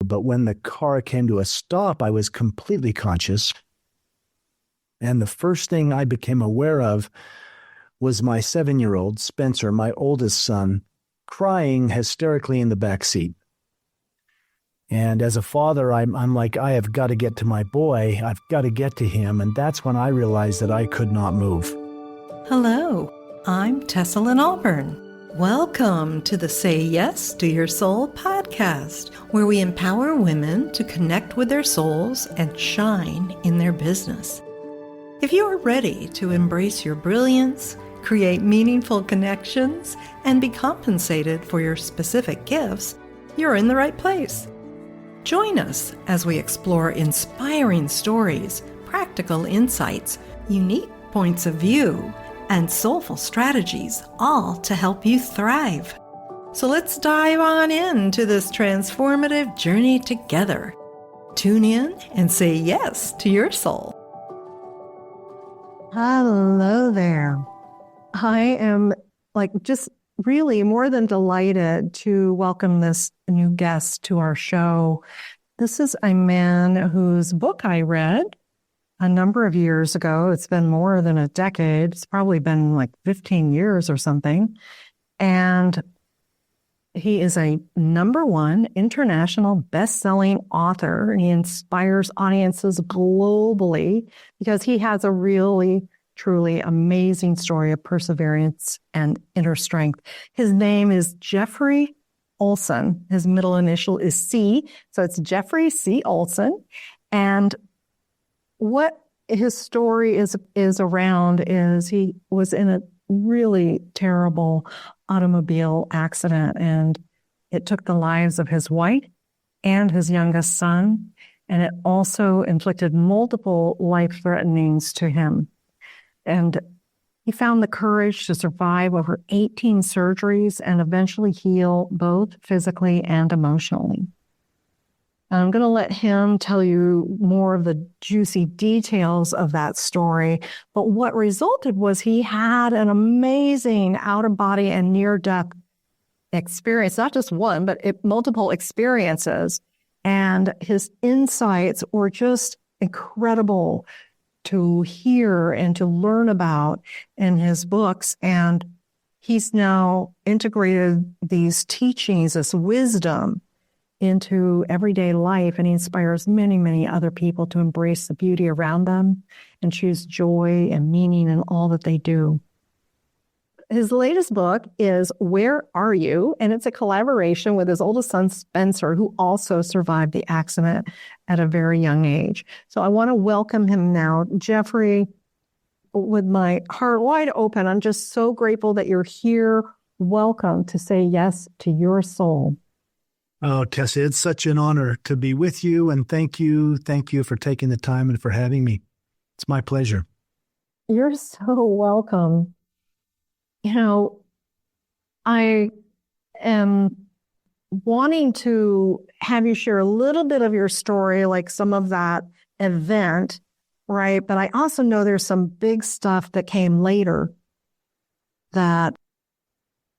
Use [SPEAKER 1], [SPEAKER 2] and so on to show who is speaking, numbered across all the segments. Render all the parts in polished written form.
[SPEAKER 1] But when the car came to a stop, I was completely conscious. And the first thing I became aware of was my 7-year-old, Spencer, my oldest son, crying hysterically in the back seat. And as a father, I'm like, I have got to get to my boy. I've got to get to him. And that's when I realized that I could not move.
[SPEAKER 2] Hello, I'm Tessa Lynn Alburn. Welcome to the Say Yes to Your Soul podcast, where we empower women to connect with their souls and shine in their business. If you are ready to embrace your brilliance, create meaningful connections, and be compensated for your specific gifts, you're in the right place. Join us as we explore inspiring stories, practical insights, unique points of view, and soulful strategies, all to help you thrive. So let's dive on into this transformative journey together. Tune in and say yes to your soul.
[SPEAKER 3] Hello there. I am just really more than delighted to welcome this new guest to our show. This is a man whose book I read a number of years ago. It's been more than a decade. It's probably been like 15 years or something. And he is a #1 international best-selling author. And he inspires audiences globally because he has a really, truly amazing story of perseverance and inner strength. His name is Jeffery Olsen. His middle initial is C. So it's Jeffery C. Olsen. And what his story is around is he was in a really terrible automobile accident, and it took the lives of his wife and his youngest son, and it also inflicted multiple life threatenings to him. And he found the courage to survive over 18 surgeries and eventually heal both physically and emotionally. I'm going to let him tell you more of the juicy details of that story. But what resulted was he had an amazing out-of-body and near-death experience, not just one, but multiple experiences. And his insights were just incredible to hear and to learn about in his books. And he's now integrated these teachings, this wisdom, into everyday life, and he inspires many, many other people to embrace the beauty around them and choose joy and meaning in all that they do. His latest book is Where Are You? And it's a collaboration with his oldest son, Spencer, who also survived the accident at a very young age. So I want to welcome him now. Jeffery, with my heart wide open, I'm just so grateful that you're here. Welcome to Say Yes to Your Soul.
[SPEAKER 1] Oh, Tessa, it's such an honor to be with you, and thank you for taking the time and for having me. It's my pleasure.
[SPEAKER 3] You're so welcome. You know, I am wanting to have you share a little bit of your story, like some of that event, right? But I also know there's some big stuff that came later that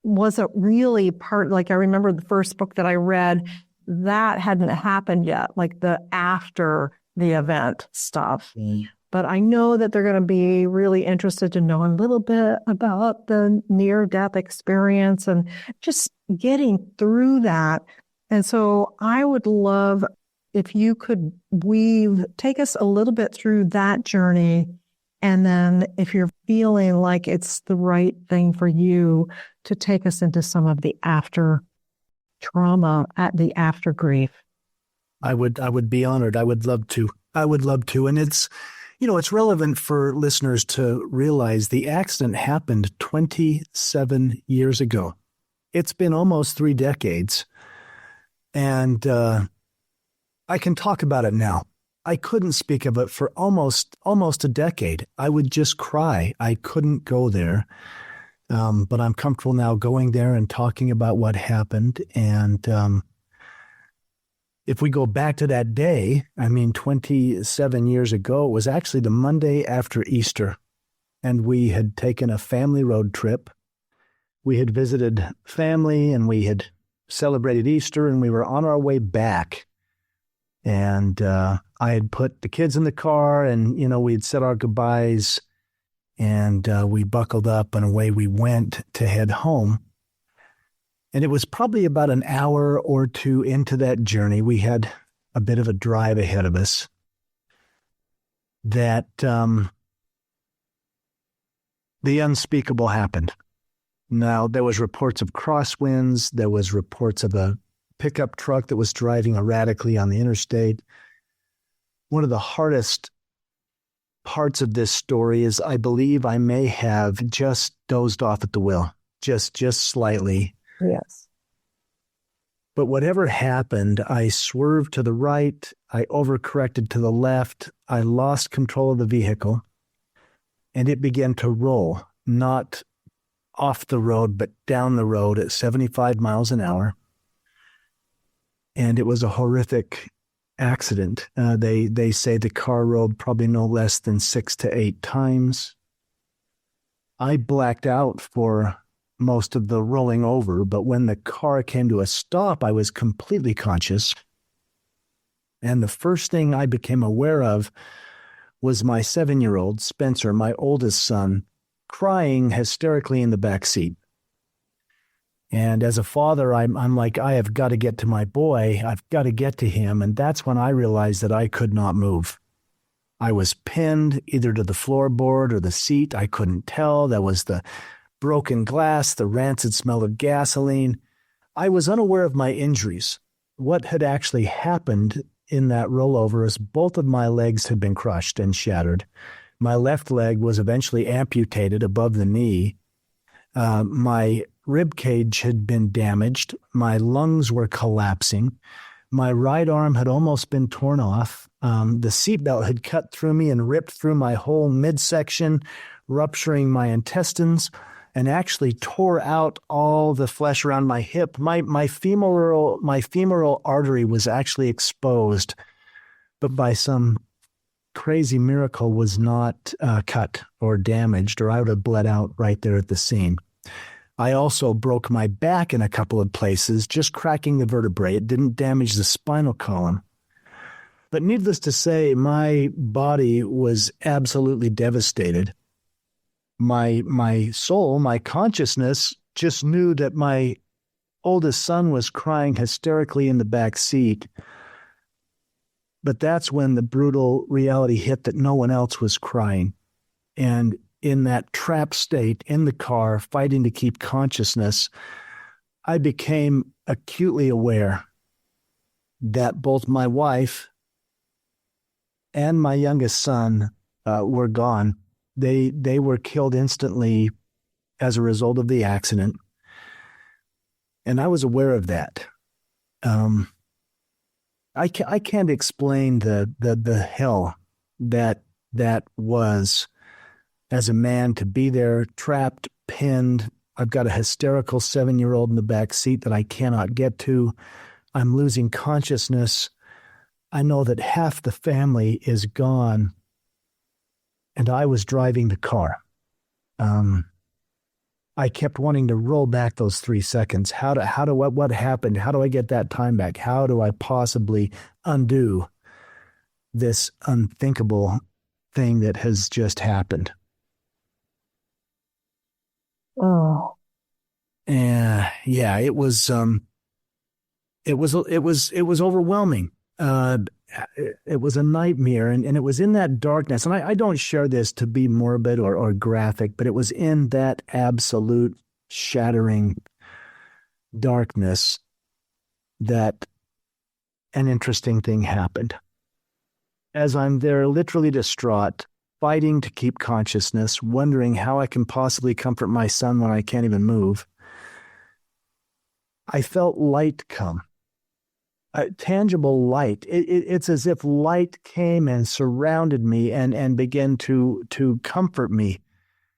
[SPEAKER 3] wasn't really part, like I remember the first book that I read, that hadn't happened yet, like the after the event stuff. Mm. But I know that they're going to be really interested to know a little bit about the near-death experience and just getting through that. And so I would love if you could take us a little bit through that journey. And then if you're feeling like it's the right thing for you, to take us into some of the after trauma, at the after grief.
[SPEAKER 1] I would be honored. I would love to. And it's relevant for listeners to realize the accident happened 27 years ago. It's been almost 3 decades. And I can talk about it now. I couldn't speak of it for almost a decade. I would just cry. I couldn't go there. But I'm comfortable now going there and talking about what happened. And if we go back to that day, 27 years ago, it was actually the Monday after Easter. And we had taken a family road trip. We had visited family and we had celebrated Easter, and we were on our way back And I had put the kids in the car, and, we'd said our goodbyes, and we buckled up and away we went to head home. And it was probably about an hour or two into that journey. We had a bit of a drive ahead of us that the unspeakable happened. Now, there was reports of crosswinds. There was reports of a pickup truck that was driving erratically on the interstate. One of the hardest parts of this story is I believe I may have just dozed off at the wheel, just slightly.
[SPEAKER 3] Yes.
[SPEAKER 1] But whatever happened, I swerved to the right. I overcorrected to the left. I lost control of the vehicle, and it began to roll, not off the road, but down the road at 75 miles an hour. And it was a horrific accident. They say the car rolled probably no less than 6 to 8 times. I blacked out for most of the rolling over, but when the car came to a stop, I was completely conscious. And the first thing I became aware of was my 7-year-old, Spencer, my oldest son, crying hysterically in the back seat. And as a father, I'm like, I have got to get to my boy. I've got to get to him. And that's when I realized that I could not move. I was pinned either to the floorboard or the seat. I couldn't tell. There was the broken glass, the rancid smell of gasoline. I was unaware of my injuries. What had actually happened in that rollover is both of my legs had been crushed and shattered. My left leg was eventually amputated above the knee. My rib cage had been damaged. My lungs were collapsing. My right arm had almost been torn off. The seatbelt had cut through me and ripped through my whole midsection, rupturing my intestines, and actually tore out all the flesh around my hip. My femoral artery was actually exposed, but by some crazy miracle was not cut or damaged, or I would have bled out right there at the scene. I also broke my back in a couple of places, just cracking the vertebrae. It didn't damage the spinal column. But needless to say, my body was absolutely devastated. My soul, my consciousness, just knew that my oldest son was crying hysterically in the back seat. But that's when the brutal reality hit that no one else was crying. And in that trapped state, in the car, fighting to keep consciousness, I became acutely aware that both my wife and my youngest son were gone. They were killed instantly as a result of the accident. And I was aware of that. I can't explain the hell that was as a man to be there, trapped, pinned. I've got a hysterical 7-year-old in the back seat that I cannot get to. I'm losing consciousness. I know that half the family is gone, and I was driving the car. I kept wanting to roll back those 3 seconds. What happened? How do I get that time back? How do I possibly undo this unthinkable thing that has just happened?
[SPEAKER 3] Oh.
[SPEAKER 1] Yeah, it was overwhelming. It was a nightmare, and it was in that darkness. And I don't share this to be morbid or graphic, but it was in that absolute shattering darkness that an interesting thing happened. As I'm there, literally distraught, fighting to keep consciousness, wondering how I can possibly comfort my son when I can't even move, I felt light come. Tangible light. It's as if light came and surrounded me and began to comfort me.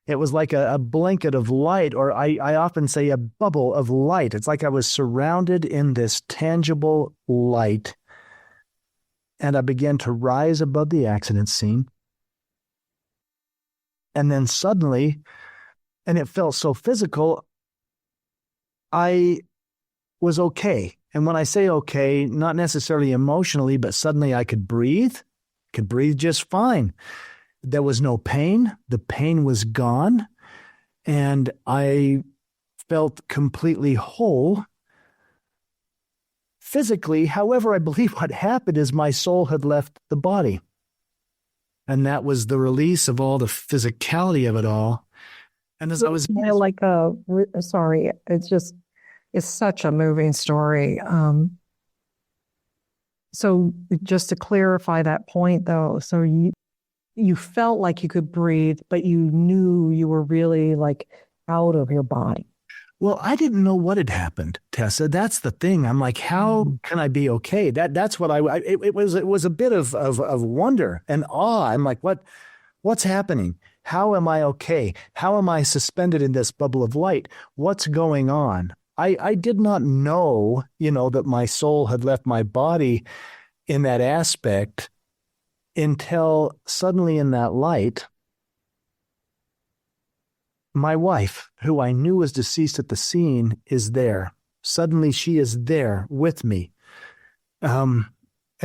[SPEAKER 1] It was like a blanket of light, or I often say a bubble of light. It's like I was surrounded in this tangible light, and I began to rise above the accident scene. And then suddenly, and it felt so physical, I was okay. And when I say okay, not necessarily emotionally, but suddenly I could breathe just fine. There was no pain. The pain was gone. And I felt completely whole physically. However, I believe what happened is my soul had left the body. And that was the release of all the physicality of it all. And as I was
[SPEAKER 3] sorry, it's such a moving story. So just to clarify that point though, so you felt like you could breathe, but you knew you were really like out of your body.
[SPEAKER 1] Well, I didn't know what had happened, Tessa. That's the thing. I'm like, how can I be okay? That's what it was a bit of wonder and awe. I'm like, what's happening? How am I okay? How am I suspended in this bubble of light? What's going on? I did not know, that my soul had left my body in that aspect until suddenly in that light, my wife, who I knew was deceased at the scene, is there. Suddenly she is there with me. And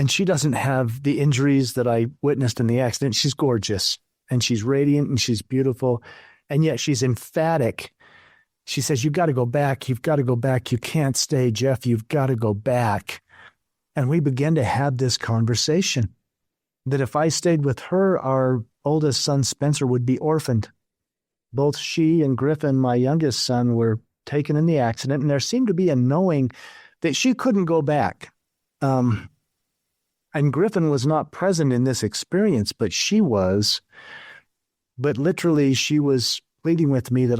[SPEAKER 1] she doesn't have the injuries that I witnessed in the accident. She's gorgeous and she's radiant and she's beautiful. And yet she's emphatic. She says, "You've got to go back. You've got to go back. You can't stay, Jeff. You've got to go back." And we began to have this conversation that if I stayed with her, our oldest son, Spencer, would be orphaned. Both she and Griffin, my youngest son, were taken in the accident, and there seemed to be a knowing that she couldn't go back. And Griffin was not present in this experience, but she was. But literally, she was pleading with me that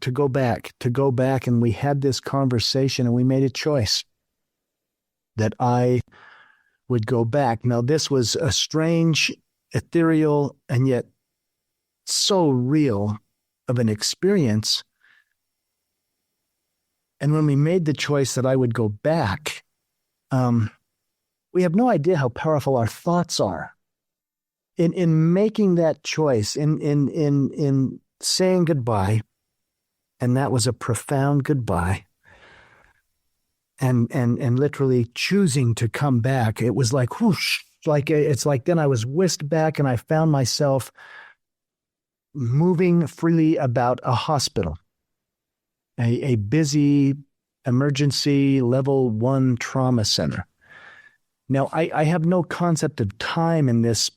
[SPEAKER 1] to go back, and we had this conversation, and we made a choice that I would go back. Now, this was a strange, ethereal, and yet so real of an experience. And when we made the choice that I would go back, we have no idea how powerful our thoughts are. In making that choice, in saying goodbye, and that was a profound goodbye, and literally choosing to come back, it was like whoosh, it's like then I was whisked back and I found myself moving freely about a hospital, a busy emergency level 1 trauma center. Now, I have no concept of time in this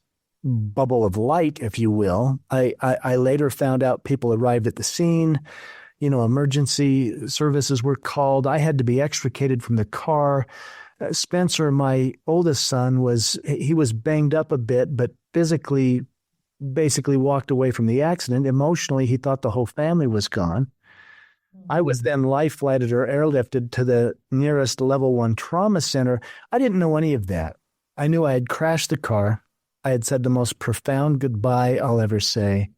[SPEAKER 1] bubble of light, if you will. I later found out people arrived at the scene, emergency services were called. I had to be extricated from the car. Spencer, my oldest son, was banged up a bit, but physically basically walked away from the accident. Emotionally, he thought the whole family was gone. I was then life flighted or airlifted to the nearest level 1 trauma center. I didn't know any of that. I knew I had crashed the car. I had said the most profound goodbye I'll ever say.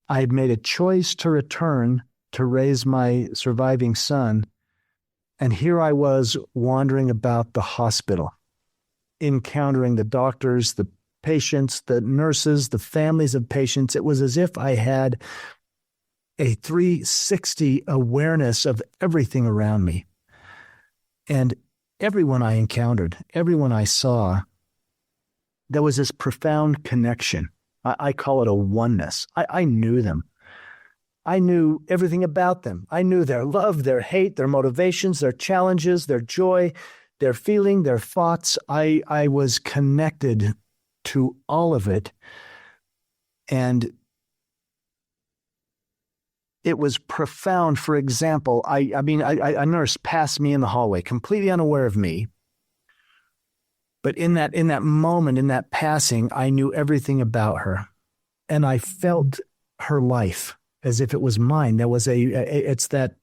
[SPEAKER 1] I had made a choice to return to raise my surviving son. And here I was wandering about the hospital, encountering the doctors, the patients, the nurses, the families of patients. It was as if I had a 360 awareness of everything around me. And everyone I encountered, everyone I saw, there was this profound connection. I call it a oneness. I knew them. I knew everything about them. I knew their love, their hate, their motivations, their challenges, their joy, their feeling, their thoughts. I was connected to all of it. And it was profound. For example, a nurse passed me in the hallway, completely unaware of me. But in that moment, in that passing, I knew everything about her. And I felt her life as if it was mine. There was it's that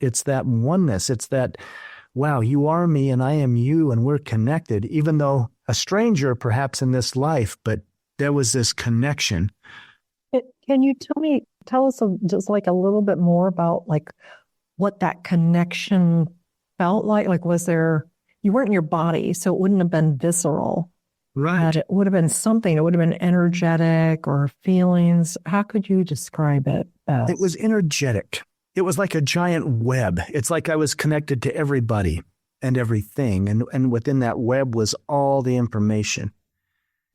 [SPEAKER 1] oneness. It's that, wow, you are me and I am you and we're connected, even though a stranger perhaps in this life, but there was this connection.
[SPEAKER 3] Can you tell us just like a little bit more about like what that connection felt like? Like, you weren't in your body, so it wouldn't have been visceral.
[SPEAKER 1] Right.
[SPEAKER 3] It would have been something. It would have been energetic or feelings. How could you describe it best?
[SPEAKER 1] It was energetic. It was like a giant web. It's like I was connected to everybody. and everything. And within that web was all the information.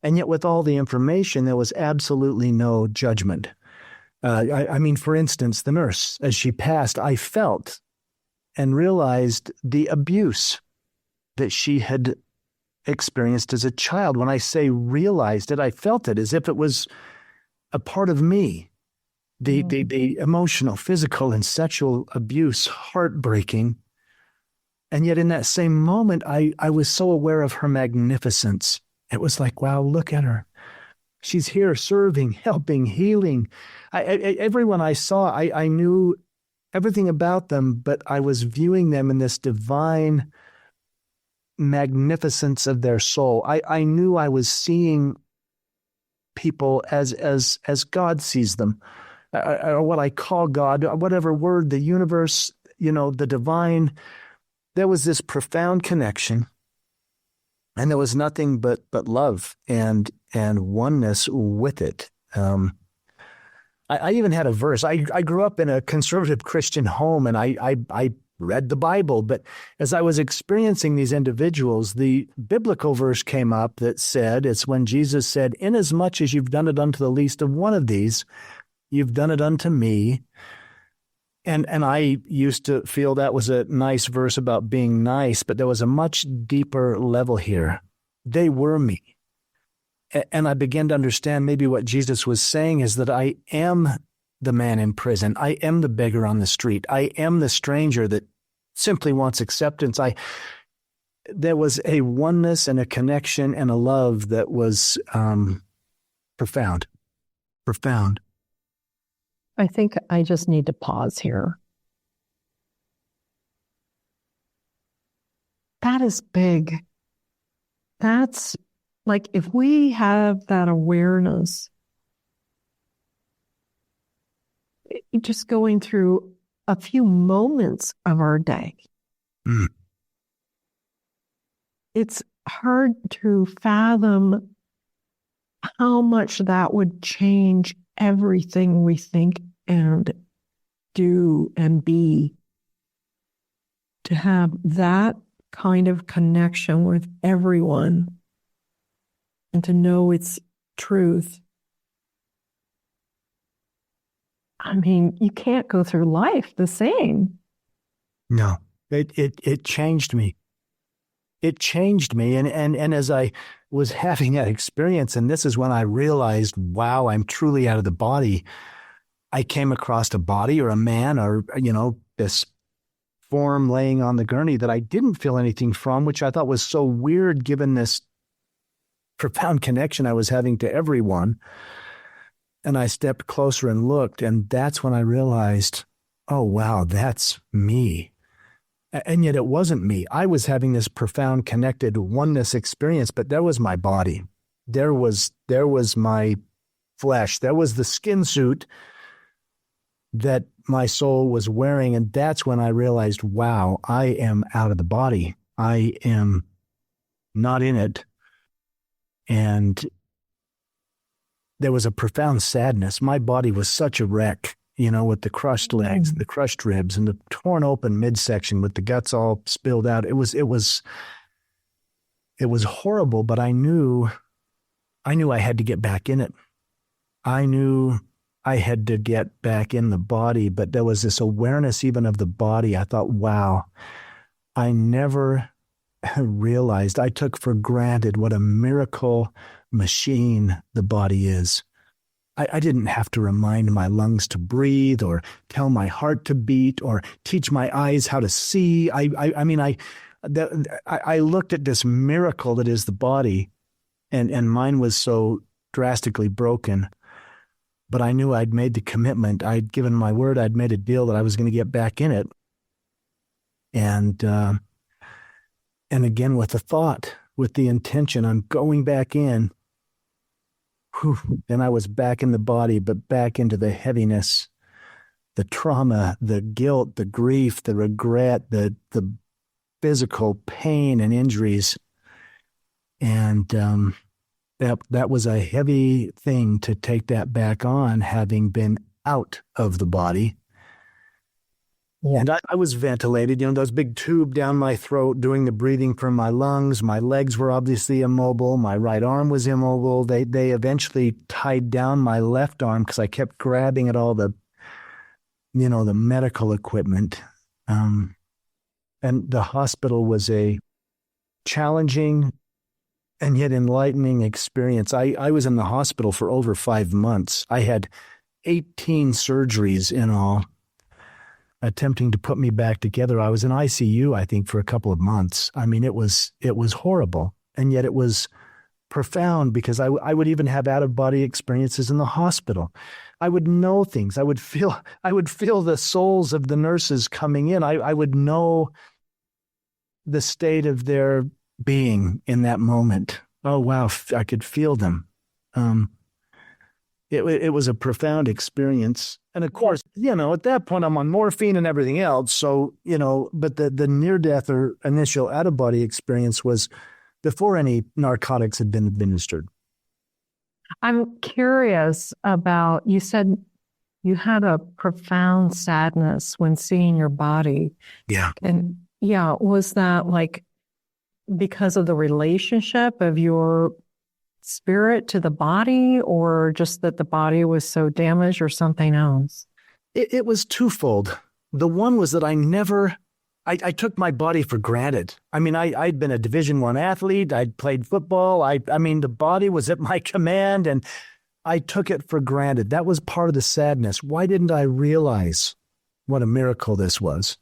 [SPEAKER 1] And yet with all the information, there was absolutely no judgment. I mean, for instance, the nurse, as she passed, I felt and realized the abuse that she had experienced as a child. When I say realized it, I felt it as if it was a part of me. The emotional, physical, and sexual abuse, heartbreaking. And yet in that same moment, I was so aware of her magnificence. It was like, wow, look at her. She's here serving, helping, healing. Everyone I saw, I knew everything about them, but I was viewing them in this divine magnificence of their soul. I knew I was seeing people as God sees them, or what I call God, whatever word, the universe, the divine. There was this profound connection, and there was nothing but love and oneness with it. I even had a verse. I grew up in a conservative Christian home, and I read the Bible. But as I was experiencing these individuals, the biblical verse came up that said, it's when Jesus said, "Inasmuch as you've done it unto the least of one of these, you've done it unto me." And I used to feel that was a nice verse about being nice, but there was a much deeper level here. They were me. And I began to understand maybe what Jesus was saying is that I am the man in prison. I am the beggar on the street. I am the stranger that simply wants acceptance. There was a oneness and a connection and a love that was profound.
[SPEAKER 3] I think I just need to pause here. That is big. That's like, if we have that awareness, just going through a few moments of our day, it's hard to fathom how much that would change everything we think and do and be. To have that kind of connection with everyone and to know its truth. I mean, you can't go through life the same.
[SPEAKER 1] No, it changed me. It changed me. And as I was having that experience, and this is when I realized, wow, I'm truly out of the body. I came across a body or a man or, this form laying on the gurney that I didn't feel anything from, which I thought was so weird given this profound connection I was having to everyone. And I stepped closer and looked, and that's when I realized, oh, wow, that's me. And yet it wasn't me. I was having this profound connected oneness experience, but there was my body. There was my flesh. There was the skin suit that my soul was wearing. And that's when I realized, wow, I am out of the body. I am not in it. And there was a profound sadness. My body was such a wreck, with the crushed legs, the crushed ribs, and the torn open midsection with the guts all spilled out. It was horrible, but I knew I had to get back in it. I knew I had to get back in the body, but there was this awareness even of the body. I thought, wow, I never realized, I took for granted what a miracle machine the body is. I didn't have to remind my lungs to breathe or tell my heart to beat or teach my eyes how to see. I looked at this miracle that is the body, and mine was so drastically broken. But I knew I'd made the commitment. I'd given my word. I'd made a deal that I was going to get back in it. And again, with the thought, with the intention, I'm going back in. Then I was back in the body, but back into the heaviness, the trauma, the guilt, the grief, the regret, the physical pain and injuries. And that was a heavy thing to take that back on, having been out of the body.
[SPEAKER 3] Yeah.
[SPEAKER 1] And I was ventilated, those big tube down my throat doing the breathing from my lungs. My legs were obviously immobile. My right arm was immobile. They eventually tied down my left arm because I kept grabbing at all the medical equipment. And the hospital was a challenging and yet enlightening experience. I was in the hospital for over 5 months. I had 18 surgeries in all, attempting to put me back together. I was in ICU, I think, for a couple of months. I mean, it was horrible. And yet it was profound because I would even have out-of-body experiences in the hospital. I would know things. I would feel the souls of the nurses coming in. I would know the state of their being in that moment. Oh, wow. I could feel them. It was a profound experience. And of course, at that point, I'm on morphine and everything else. So, but the near-death or initial out-of-body experience was before any narcotics had been administered.
[SPEAKER 3] I'm curious about, you said you had a profound sadness when seeing your body.
[SPEAKER 1] Yeah.
[SPEAKER 3] And was that like because of the relationship of your spirit to the body, or just that the body was so damaged, or something else?
[SPEAKER 1] It was twofold. The one was that I took my body for granted. I mean, I'd been a Division I athlete. I'd played football. I mean, the body was at my command, and I took it for granted. That was part of the sadness. Why didn't I realize what a miracle this was?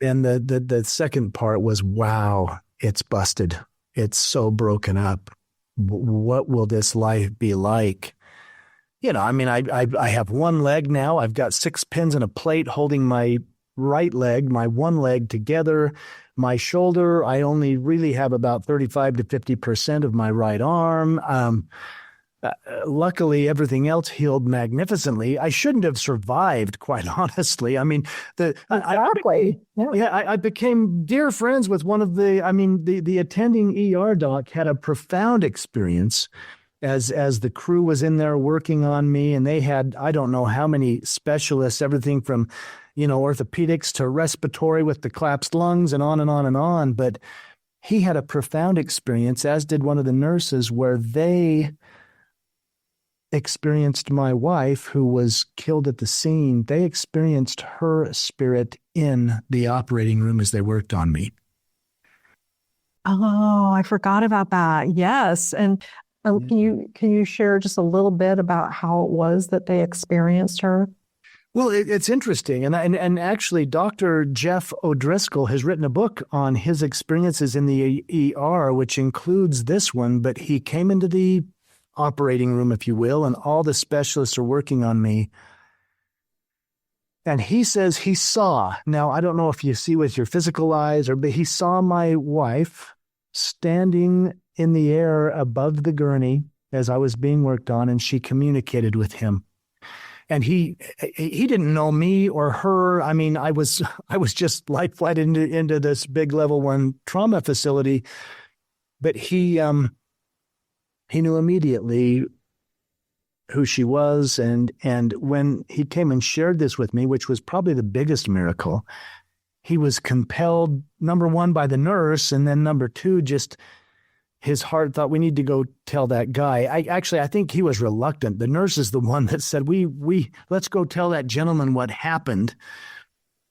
[SPEAKER 1] And then the second part was, wow, it's busted. It's so broken up. What will this life be like? I mean, I have one leg now. I've got 6 pins and a plate holding my right leg, my one leg together. My shoulder, I only really have about 35 to 50% of my right arm. Luckily, everything else healed magnificently. I shouldn't have survived, quite honestly. I mean,
[SPEAKER 3] Exactly.
[SPEAKER 1] I became dear friends with one of the attending ER doc had a profound experience as the crew was in there working on me, and they had, I don't know how many specialists, everything from, orthopedics to respiratory with the collapsed lungs and on and on and on. But he had a profound experience, as did one of the nurses, where they experienced my wife, who was killed at the scene. They experienced her spirit in the operating room as they worked on me.
[SPEAKER 3] Oh, I forgot about that. Yes. And can you share just a little bit about how it was that they experienced her?
[SPEAKER 1] Well, it's interesting. And actually, Dr. Jeff O'Driscoll has written a book on his experiences in the ER, which includes this one. But he came into the operating room, if you will, and all the specialists are working on me. And he says he saw, now I don't know if you see with your physical eyes, but he saw my wife standing in the air above the gurney as I was being worked on, and she communicated with him. And he didn't know me or her. I mean, I was just light flighted into this big level 1 trauma facility, but he knew immediately who she was. And when he came and shared this with me, which was probably the biggest miracle, he was compelled, number one, by the nurse, and then number two, just his heart thought, we need to go tell that guy. I think he was reluctant. The nurse is the one that said, we let's go tell that gentleman what happened.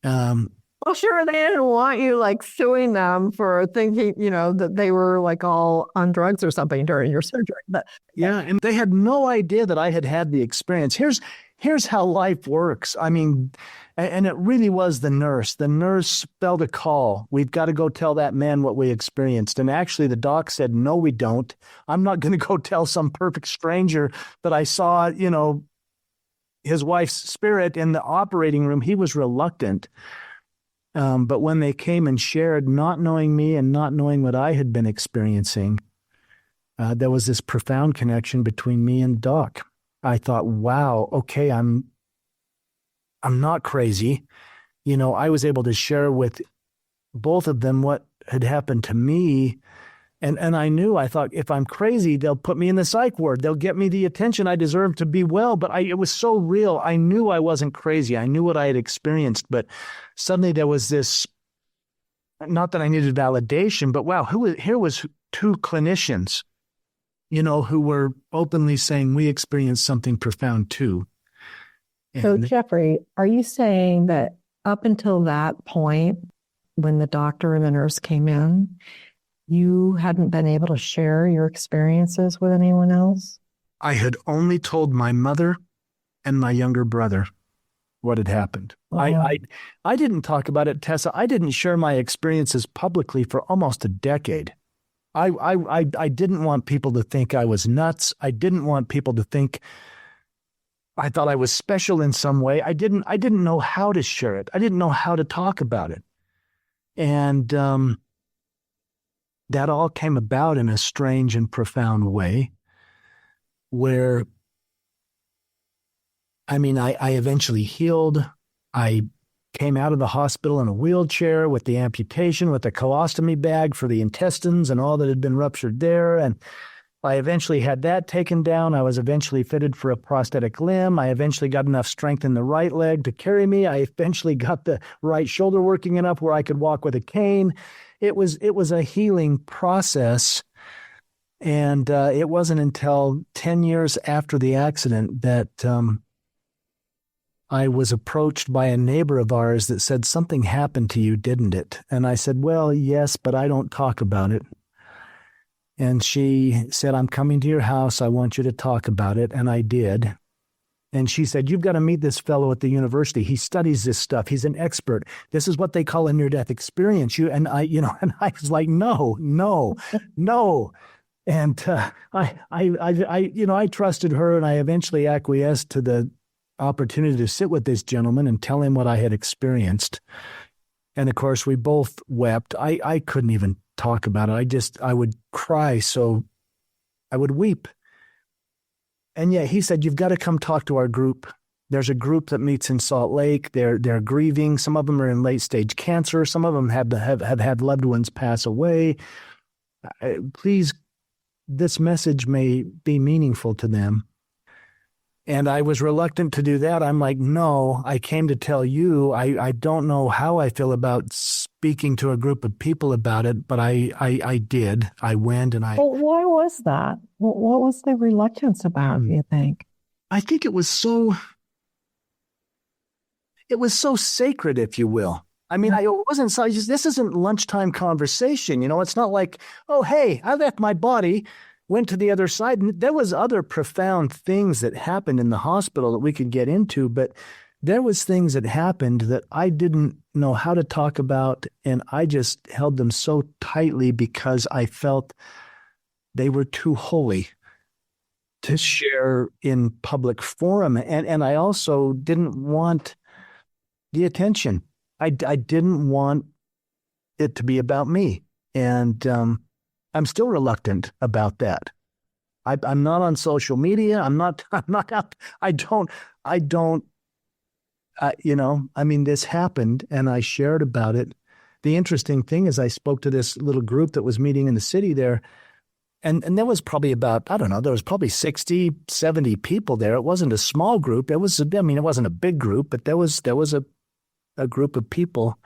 [SPEAKER 3] Well, sure, they didn't want you like suing them for thinking, that they were like all on drugs or something during your surgery. But
[SPEAKER 1] yeah, and they had no idea that I had the experience. Here's how life works. I mean, and it really was the nurse. The nurse spelled a call. We've got to go tell that man what we experienced. And actually, the doc said, no, we don't. I'm not going to go tell some perfect stranger that I saw, his wife's spirit in the operating room. He was reluctant. But when they came and shared, not knowing me and not knowing what I had been experiencing, there was this profound connection between me and Doc. I thought, wow, okay, I'm not crazy. I was able to share with both of them what had happened to me, And I thought, if I'm crazy, they'll put me in the psych ward. They'll get me the attention I deserve to be well. But it was so real. I knew I wasn't crazy. I knew what I had experienced. But suddenly there was this, not that I needed validation, but wow, here was two clinicians, who were openly saying, we experienced something profound too.
[SPEAKER 3] So Jeffrey, are you saying that up until that point, when the doctor and the nurse came in, you hadn't been able to share your experiences with anyone else?
[SPEAKER 1] I had only told my mother and my younger brother what had happened.
[SPEAKER 3] Uh-huh.
[SPEAKER 1] I didn't talk about it, Tessa. I didn't share my experiences publicly for almost a decade. I didn't want people to think I was nuts. I didn't want people to think I thought I was special in some way. I didn't know how to share it. I didn't know how to talk about it. And that all came about in a strange and profound way where, I eventually healed. I came out of the hospital in a wheelchair with the amputation, with the colostomy bag for the intestines and all that had been ruptured there. And I eventually had that taken down. I was eventually fitted for a prosthetic limb. I eventually got enough strength in the right leg to carry me. I eventually got the right shoulder working enough where I could walk with a cane. It was a healing process. And it wasn't until 10 years after the accident that I was approached by a neighbor of ours that said, something happened to you, didn't it? And I said, well, yes, but I don't talk about it. And she said, I'm coming to your house. I want you to talk about it. And I did. And she said, you've got to meet this fellow at the university. He studies this stuff. He's an expert. This is what they call a near-death experience. And I was like, no. And I trusted her, and I eventually acquiesced to the opportunity to sit with this gentleman and tell him what I had experienced. And of course, we both wept. I couldn't even talk about it. I would cry, so I would weep. And yeah, he said, you've got to come talk to our group. There's a group that meets in Salt Lake. They're grieving. Some of them are in late stage cancer. Some of them have had loved ones pass away. Please, this message may be meaningful to them. And I was reluctant to do that. I'm like, no, I came to tell you. I don't know how I feel about speaking to a group of people about it, but I did. I went and I...
[SPEAKER 3] Well, why was that? What was the reluctance about, do you think?
[SPEAKER 1] I think it was so sacred, if you will. I mean, this isn't lunchtime conversation. It's not like, oh, hey, I left my body, went to the other side. And there was other profound things that happened in the hospital that we could get into, but there was things that happened that I didn't know how to talk about, and I just held them so tightly because I felt they were too holy to share in public forum. And I also didn't want the attention. I didn't want it to be about me. And I'm still reluctant about that. I'm not on social media. I'm not out. This happened and I shared about it. The interesting thing is I spoke to this little group that was meeting in the city there. And there was probably there was probably 60, 70 people there. It wasn't a small group. It wasn't a big group, but there was a group of people.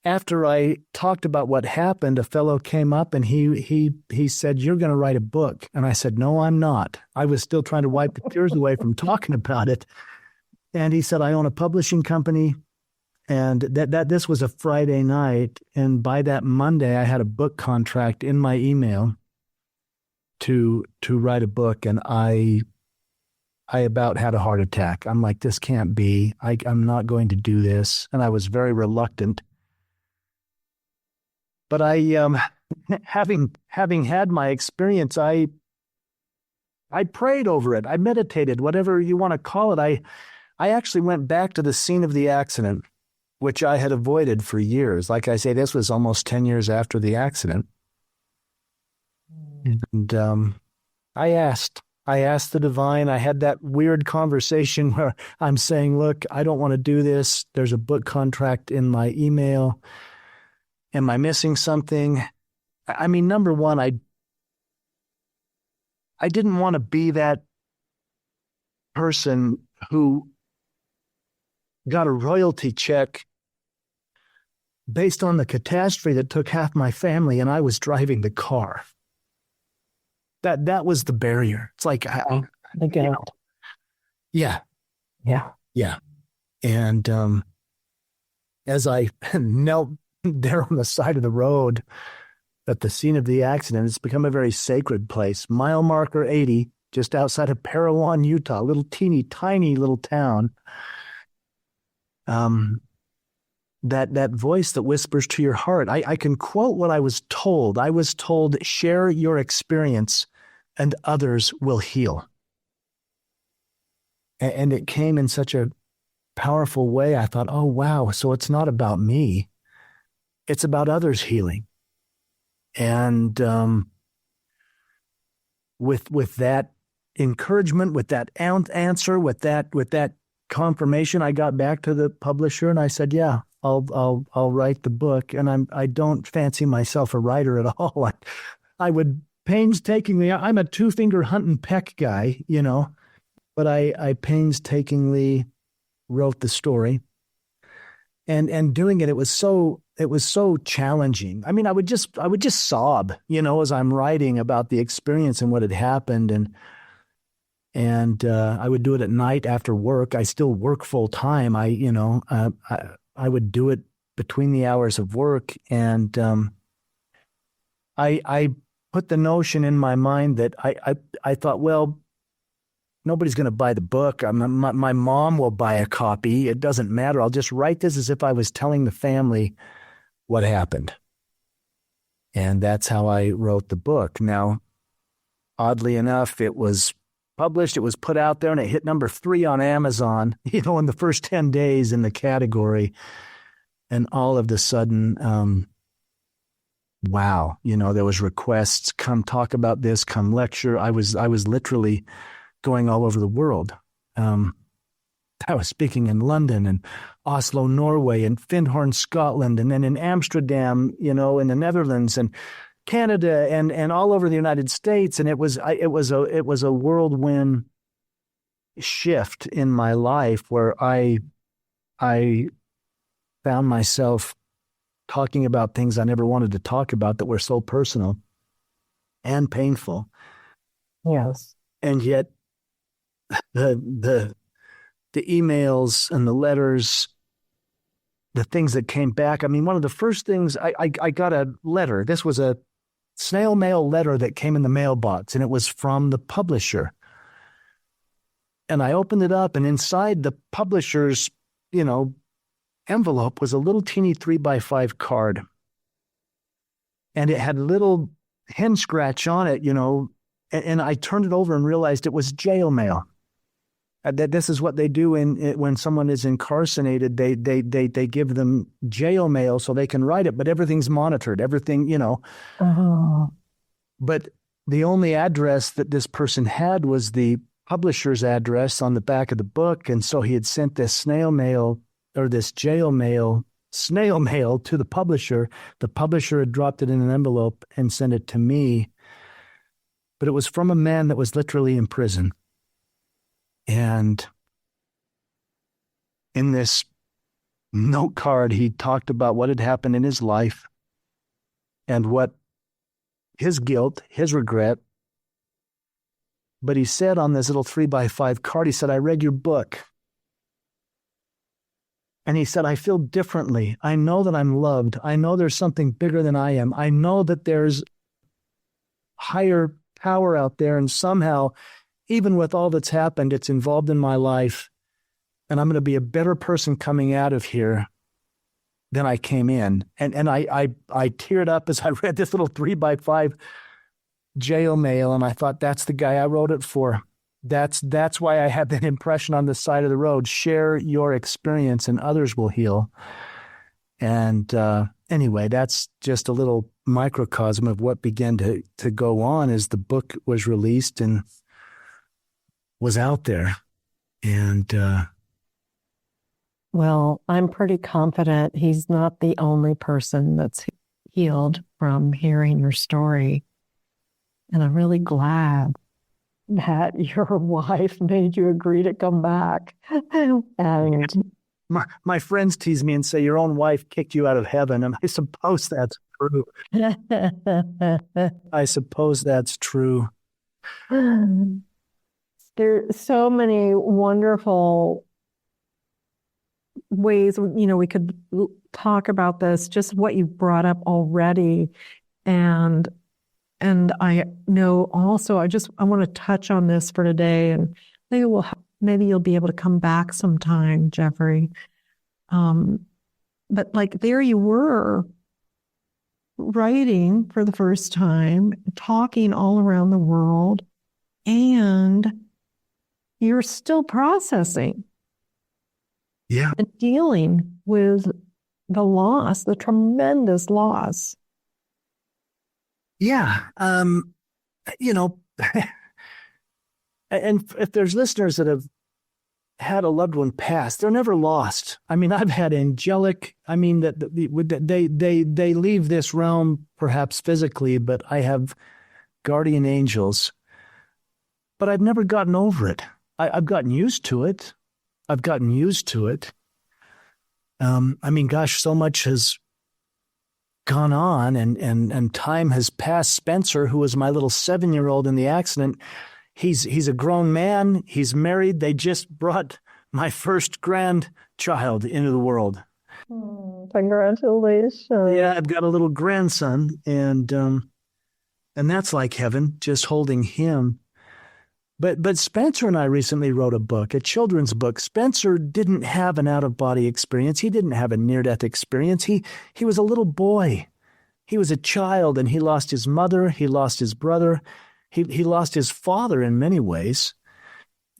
[SPEAKER 1] After I talked about what happened, a fellow came up and he said, you're going to write a book. And I said, no, I'm not. I was still trying to wipe the tears away from talking about it. And he said, I own a publishing company. And that this was a Friday night. And by that Monday, I had a book contract in my email to write a book. And I about had a heart attack. I'm like, this can't be. I'm not going to do this. And I was very reluctant. But having had my experience, I prayed over it. I meditated, whatever you want to call it. I actually went back to the scene of the accident, which I had avoided for years. Like I say, this was almost 10 years after the accident. And I asked the divine. I had that weird conversation where I'm saying, look, I don't want to do this. There's a book contract in my email. Am I missing something? I mean, number one, I didn't want to be that person who got a royalty check based on the catastrophe that took half my family, and I was driving the car. That was the barrier. It's like, yeah, yeah. And as I knelt there on the side of the road at the scene of the accident, it's become a very sacred place. Mile marker 80, just outside of Parowan, Utah, a little teeny tiny little town. That voice that whispers to your heart. I can quote what I was told. I was told, share your experience and others will heal. And it came in such a powerful way. I thought, oh, wow. So it's not about me. It's about others healing. And with that encouragement, with that answer, with that confirmation, I got back to the publisher and I said, yeah, I'll write the book. And I don't fancy myself a writer at all. I would painstakingly, I'm a two-finger hunt and peck guy, but I painstakingly wrote the story. And doing it was so challenging. I mean, I would just sob, as I'm writing about the experience and what had happened. And I would do it at night after work. I still work full time. I would do it between the hours of work. And I put the notion in my mind that I thought, well, nobody's going to buy the book. My mom will buy a copy. It doesn't matter. I'll just write this as if I was telling the family what happened. And that's how I wrote the book. Now, oddly enough, it was published, it was put out there, and it hit number 3 on Amazon, in the first 10 days in the category. And all of a sudden, wow, there was requests, come talk about this, come lecture. I was literally going all over the world. I was speaking in London and Oslo, Norway, and Findhorn, Scotland, and then in Amsterdam, in the Netherlands, and Canada, and all over the United States. And it was a whirlwind shift in my life where I found myself talking about things I never wanted to talk about that were so personal and painful.
[SPEAKER 3] Yes.
[SPEAKER 1] And yet the emails and the letters, the things that came back. I mean, one of the first things, I got a letter. This was a snail mail letter that came in the mailbox, and it was from the publisher. And I opened it up, and inside the publisher's, envelope was a little teeny 3x5 card. And it had a little hen scratch on it, and I turned it over and realized it was jail mail. That this is what they do when someone is incarcerated. They give them jail mail so they can write it, but everything's monitored. Everything,
[SPEAKER 3] Oh.
[SPEAKER 1] But the only address that this person had was the publisher's address on the back of the book, and so he had sent this snail mail or this jail mail, snail mail to the publisher. The publisher had dropped it in an envelope and sent it to me, but it was from a man that was literally in prison. And in this note card, he talked about what had happened in his life and what his guilt, his regret. But he said on this little 3x5 card, he said, I read your book. And he said, I feel differently. I know that I'm loved. I know there's something bigger than I am. I know that there's higher power out there, and somehow, even with all that's happened, it's involved in my life, and I'm going to be a better person coming out of here than I came in. And I teared up as I read this little 3x5 jail mail, and I thought, that's the guy I wrote it for. That's why I had that impression on the side of the road. Share your experience and others will heal. And anyway, that's just a little microcosm of what began to go on as the book was released and was out there. And
[SPEAKER 3] well, I'm pretty confident he's not the only person that's healed from hearing your story. And I'm really glad that your wife made you agree to come back. And
[SPEAKER 1] My friends tease me and say your own wife kicked you out of heaven, and I suppose that's true. I suppose that's true.
[SPEAKER 3] There's so many wonderful ways, we could talk about this, just what you brought up already. And I know also, I want to touch on this for today, and maybe you'll be able to come back sometime, Jeffrey. But like there you were, writing for the first time, talking all around the world, and you're still processing.
[SPEAKER 1] Yeah.
[SPEAKER 3] And dealing with the loss, the tremendous loss.
[SPEAKER 1] Yeah. And if there's listeners that have had a loved one pass, they're never lost. I mean, I've had angelic, they leave this realm perhaps physically, but I have guardian angels, but I've never gotten over it. I've gotten used to it. Gosh, so much has gone on and time has passed. Spencer, who was my little 7-year-old in the accident, he's a grown man. He's married. They just brought my first grandchild into the world.
[SPEAKER 3] Congratulations.
[SPEAKER 1] Yeah, I've got a little grandson, and that's like heaven, just holding him. But Spencer and I recently wrote a children's book. Spencer didn't have an out-of-body experience. He didn't have a near-death experience. He was a little boy. He was a child, and he lost his mother. He lost his brother. He lost his father in many ways.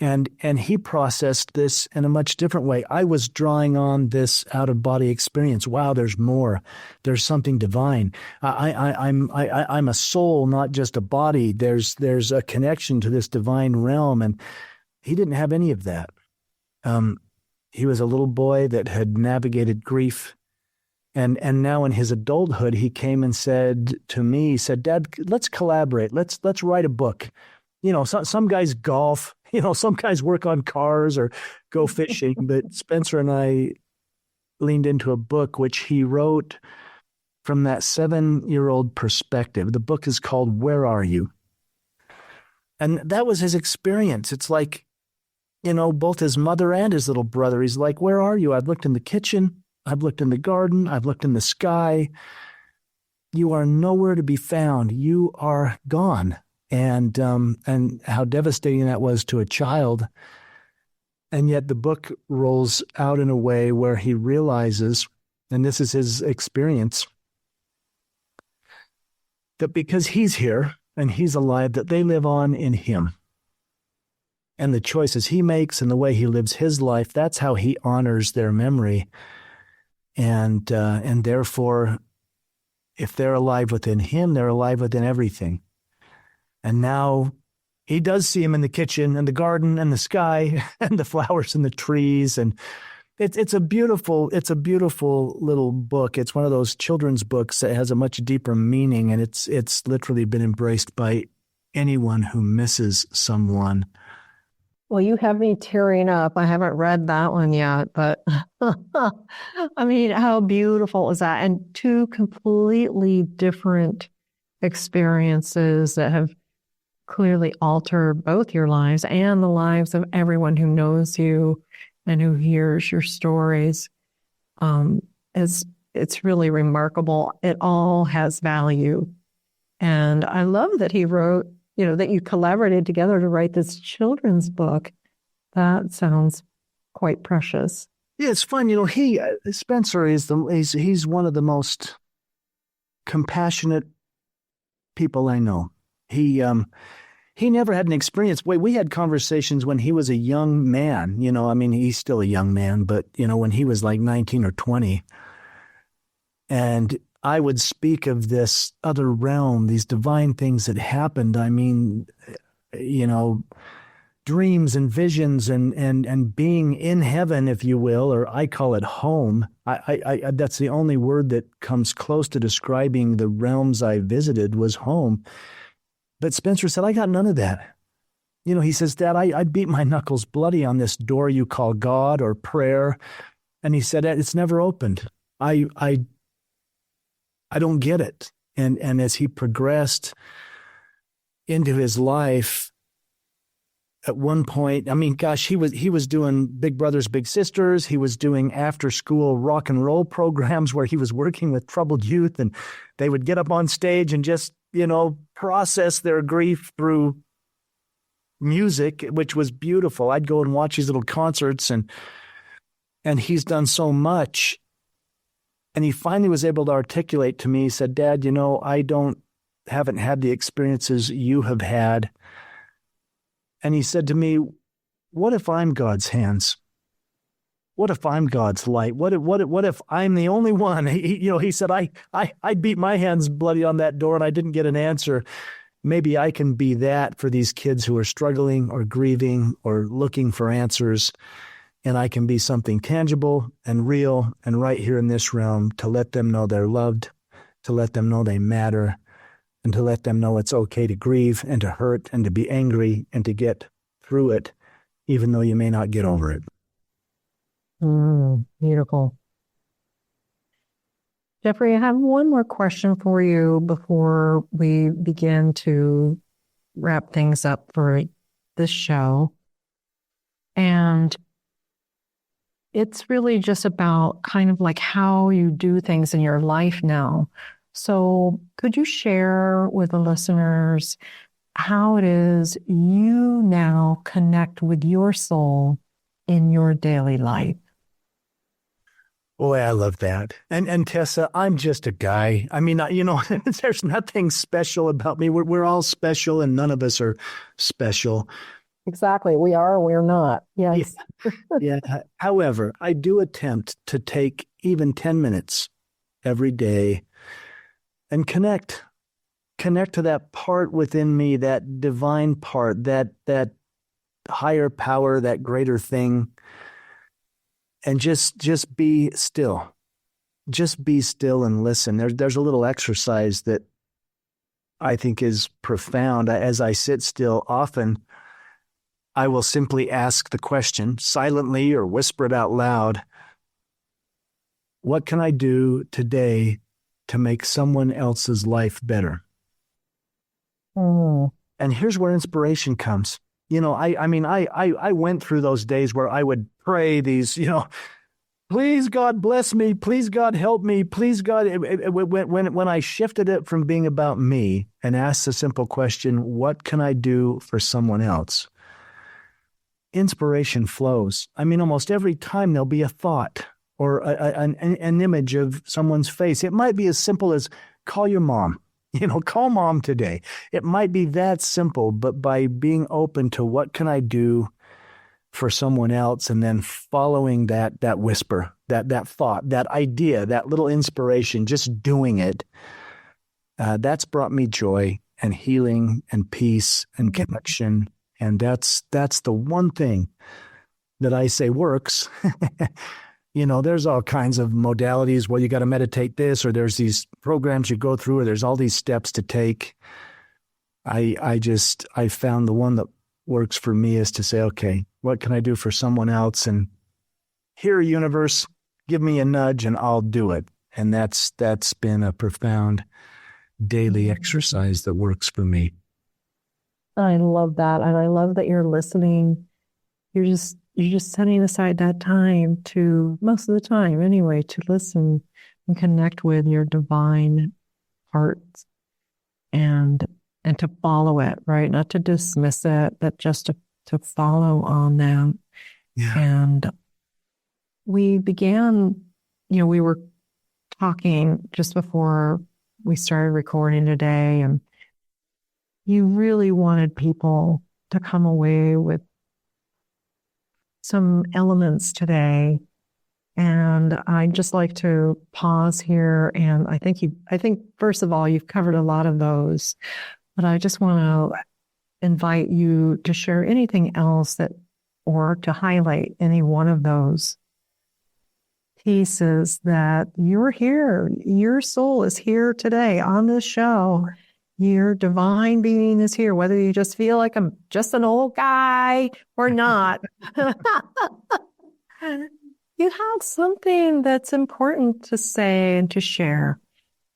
[SPEAKER 1] And he processed this in a much different way. I was drawing on this out-of-body experience. Wow, there's more. There's something divine. I'm a soul, not just a body. There's a connection to this divine realm, and he didn't have any of that. He was a little boy that had navigated grief, and now in his adulthood, he came and said to me, he said, "Dad, let's collaborate. Let's write a book." Some guys golf. Some guys work on cars or go fishing, but Spencer and I leaned into a book which he wrote from that 7-year-old perspective. The book is called Where Are You? And that was his experience. It's like, both his mother and his little brother. He's like, where are you? I've looked in the kitchen. I've looked in the garden. I've looked in the sky. You are nowhere to be found. You are gone. And how devastating that was to a child. And yet the book rolls out in a way where he realizes, and this is his experience, that because he's here and he's alive, that they live on in him. And the choices he makes and the way he lives his life, that's how he honors their memory. And therefore, if they're alive within him, they're alive within everything. And now he does see him in the kitchen and the garden and the sky and the flowers and the trees. And it's a beautiful little book. It's one of those children's books that has a much deeper meaning. And it's literally been embraced by anyone who misses someone.
[SPEAKER 3] Well, you have me tearing up. I haven't read that one yet, but I mean, how beautiful is that? And two completely different experiences that have clearly altered both your lives and the lives of everyone who knows you and who hears your stories. It's really remarkable. It all has value. And I love that he wrote, that you collaborated together to write this children's book. That sounds quite precious.
[SPEAKER 1] Yeah, it's fun. Spencer he's one of the most compassionate people I know. He never had an experience. We had conversations when he was a young man, he's still a young man, but, when he was like 19 or 20. And I would speak of this other realm, these divine things that happened. I mean, dreams and visions and being in heaven, if you will, or I call it home. I that's the only word that comes close to describing the realms I visited was home. But Spencer said, I got none of that. He says, Dad, I beat my knuckles bloody on this door you call God or prayer. And he said, it's never opened. I don't get it. And as he progressed into his life, at one point, I mean, gosh, he was doing Big Brothers Big Sisters. He was doing after school rock and roll programs where he was working with troubled youth, and they would get up on stage and just, process their grief through music, which was beautiful. I'd go and watch these little concerts, and he's done so much. And he finally was able to articulate to me, he said, Dad, I haven't had the experiences you have had. And he said to me, what if I'm God's hands? What if I'm God's light? What if I'm the only one? He said, I beat my hands bloody on that door and I didn't get an answer. Maybe I can be that for these kids who are struggling or grieving or looking for answers. And I can be something tangible and real and right here in this realm to let them know they're loved, to let them know they matter, and to let them know it's okay to grieve and to hurt and to be angry and to get through it, even though you may not get over it.
[SPEAKER 3] Beautiful. Jeffrey, I have one more question for you before we begin to wrap things up for this show. And it's really just about kind of like how you do things in your life now. So could you share with the listeners how it is you now connect with your soul in your daily life?
[SPEAKER 1] Boy, I love that. And Tessa, I'm just a guy. I mean, there's nothing special about me. We're all special and none of us are special.
[SPEAKER 3] Exactly. We are, we're not. Yes.
[SPEAKER 1] Yeah. However, I do attempt to take even 10 minutes every day and connect to that part within me, that divine part, that higher power, that greater thing, and just be still. Just be still and listen. There's a little exercise that I think is profound. As I sit still, often I will simply ask the question silently or whisper it out loud. What can I do today to make someone else's life better? And here's where inspiration comes. I went through those days where I would pray these, please God bless me, please God help me, please God. When I shifted it from being about me and asked the simple question, what can I do for someone else? Inspiration flows. I mean, almost every time there'll be a thought or an image of someone's face. It might be as simple as call your mom. Call mom today. It might be that simple, but by being open to what can I do for someone else and then following that whisper, that thought, that idea, that little inspiration, just doing it, that's brought me joy and healing and peace and connection. And that's the one thing that I say works. There's all kinds of modalities. Well, you got to meditate this, or there's these programs you go through, or there's all these steps to take. I found the one that works for me is to say, okay, what can I do for someone else? And here, universe, give me a nudge and I'll do it. And that's been a profound daily exercise that works for me.
[SPEAKER 3] I love that. And I love that you're listening. You're just setting aside that time to, most of the time anyway, to listen and connect with your divine heart and to follow it, right? Not to dismiss it, but just to follow on that.
[SPEAKER 1] Yeah.
[SPEAKER 3] And we began, we were talking just before we started recording today, and you really wanted people to come away with some elements today. And I'd just like to pause here. And I think first of all, you've covered a lot of those, but I just want to invite you to share anything else or to highlight any one of those pieces that you're here. Your soul is here today on this show. Your divine being is here, whether you just feel like I'm just an old guy or not. You have something that's important to say and to share.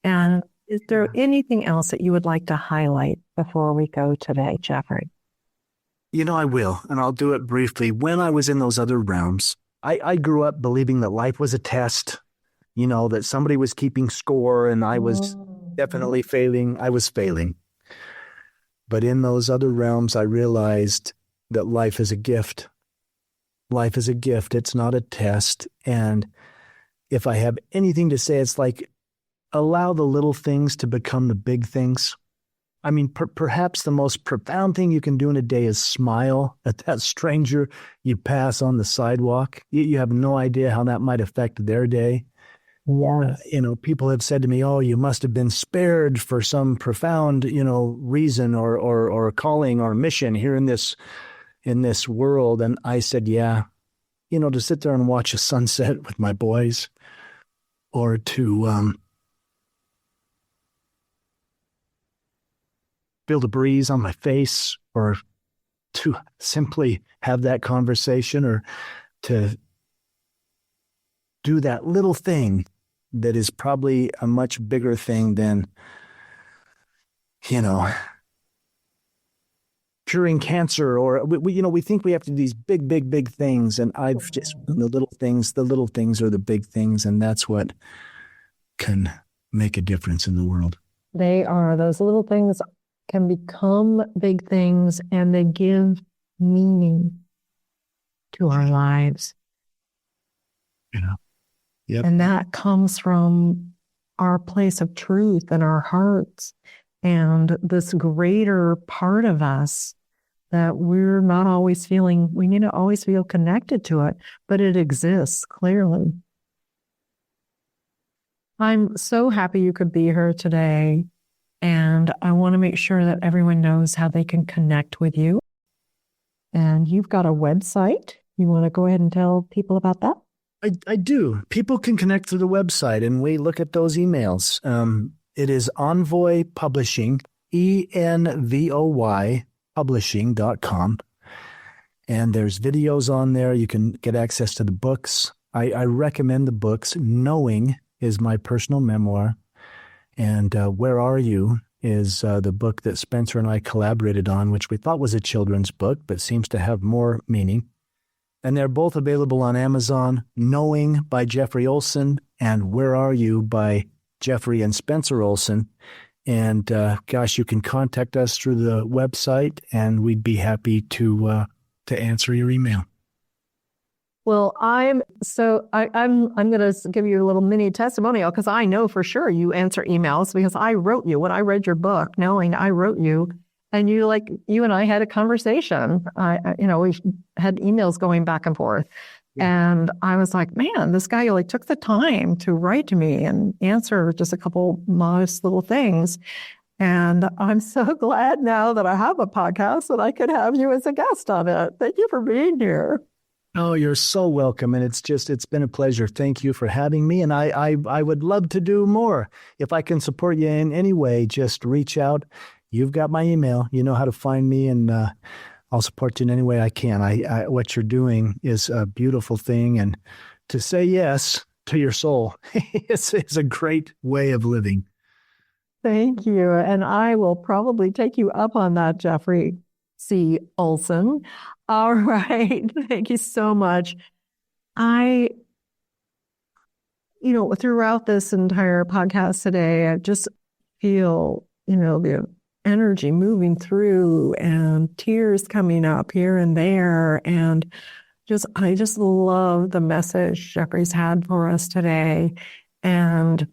[SPEAKER 3] And is there anything else that you would like to highlight before we go today, Jeffrey?
[SPEAKER 1] I will, and I'll do it briefly. When I was in those other realms, I grew up believing that life was a test, that somebody was keeping score and I was definitely failing. I was failing. But in those other realms, I realized that life is a gift. Life is a gift. It's not a test. And if I have anything to say, it's like, allow the little things to become the big things. I mean, perhaps the most profound thing you can do in a day is smile at that stranger you pass on the sidewalk. You have no idea how that might affect their day.
[SPEAKER 3] Yes.
[SPEAKER 1] People have said to me, oh, you must have been spared for some profound, reason or calling or mission here in this world. And I said, yeah, to sit there and watch a sunset with my boys, or to feel the breeze on my face, or to simply have that conversation, or to do that little thing that is probably a much bigger thing than, curing cancer, or we think we have to do these big things, and I've just the little things are the big things, and that's what can make a difference in the world.
[SPEAKER 3] They are. Those little things can become big things, and they give meaning to our lives.
[SPEAKER 1] Yep.
[SPEAKER 3] And that comes from our place of truth in our hearts, and this greater part of us that we're not always feeling. We need to always feel connected to it, but it exists clearly. I'm so happy you could be here today, and I want to make sure that everyone knows how they can connect with you. And you've got a website. You want to go ahead and tell people about that?
[SPEAKER 1] I do. People can connect through the website, and we look at those emails. It is Envoy Publishing, ENVOY publishing.com. And there's videos on there. You can get access to the books. I recommend the books. Knowing is my personal memoir. And Where Are You is the book that Spencer and I collaborated on, which we thought was a children's book, but seems to have more meaning. And they're both available on Amazon. Knowing by Jeffrey Olsen and Where Are You by Jeffrey and Spencer Olsen. And you can contact us through the website, and we'd be happy to answer your email.
[SPEAKER 3] Well, I'm going to give you a little mini testimonial, because I know for sure you answer emails, because I wrote you when I read your book. Knowing, I wrote you, and you and I had a conversation. We had emails going back and forth. And I was like, man, this guy really took the time to write to me and answer just a couple modest little things. And I'm so glad now that I have a podcast that I could have you as a guest on it. Thank you for being here.
[SPEAKER 1] Oh, you're so welcome. And it's been a pleasure. Thank you for having me. And I would love to do more. If I can support you in any way, just reach out. You've got my email. You know how to find me, and I'll support you in any way I can. What you're doing is a beautiful thing, and to say yes to your soul is a great way of living.
[SPEAKER 3] Thank you. And I will probably take you up on that, Jeffery C. Olsen. All right. Thank you so much. Throughout this entire podcast today, I just feel, the energy moving through and tears coming up here and there. And I just love the message Jeffrey's had for us today. And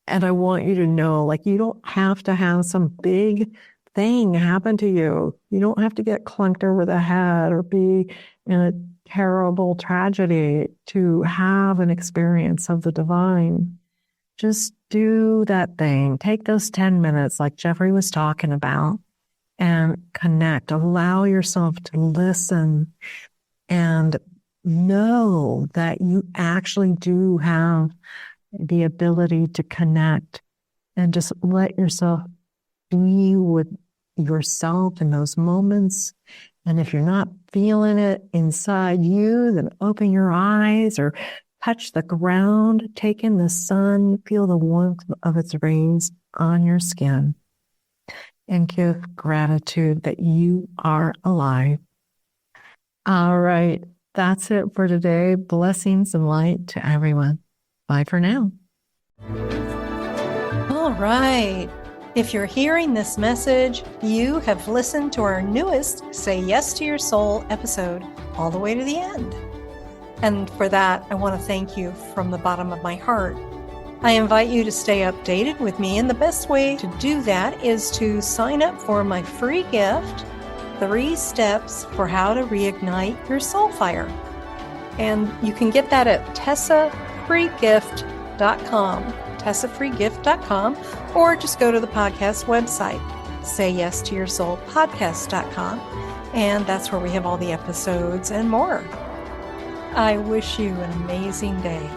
[SPEAKER 3] I want you to know, you don't have to have some big thing happen to you. You don't have to get clunked over the head or be in a terrible tragedy to have an experience of the divine. Just do that thing. Take those 10 minutes like Jeffrey was talking about, and connect. Allow yourself to listen and know that you actually do have the ability to connect, and just let yourself be with yourself in those moments. And if you're not feeling it inside you, then open your eyes or touch the ground, take in the sun, feel the warmth of its rays on your skin, and give gratitude that you are alive. All right, that's it for today. Blessings and light to everyone. Bye for now.
[SPEAKER 2] All right. If you're hearing this message, you have listened to our newest Say Yes to Your Soul episode all the way to the end. And for that, I want to thank you from the bottom of my heart. I invite you to stay updated with me, and the best way to do that is to sign up for my free gift, 3 Steps for How to Reignite Your Soul Fire. And you can get that at tessafreegift.com. tessafreegift.com, or just go to the podcast website, sayyesToYourSoulPodcast.com, and that's where we have all the episodes and more. I wish you an amazing day.